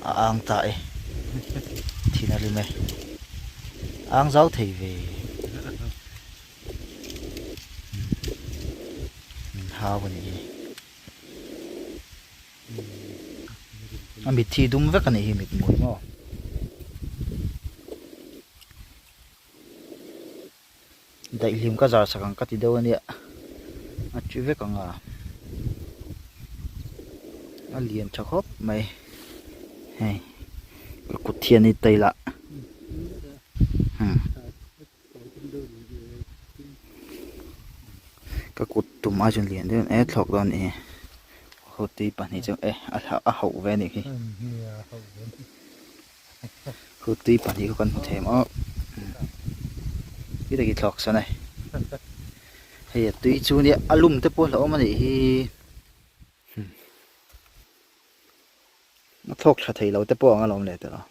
ang tại thì là đi mày ang giáo thì về hao bên gì anh bị thi đúng với cái này mịt mũi mà đại liêm cái giờ sạc cái gì đâu anh ạ anh chú với con anh liền cho khóc mày hay cái cột thiên này tây lạ cái cột tụm ai chân liền đấy ấy thọc đó này hồ tây bản này chứ ấy hậu về này khi hồ tây bản này có con một thèm ó cái thọc sao này hay tùy chú này alum tới bố lỗ mà để nó thọc là thầy lâu tới bố ngon lắm này đó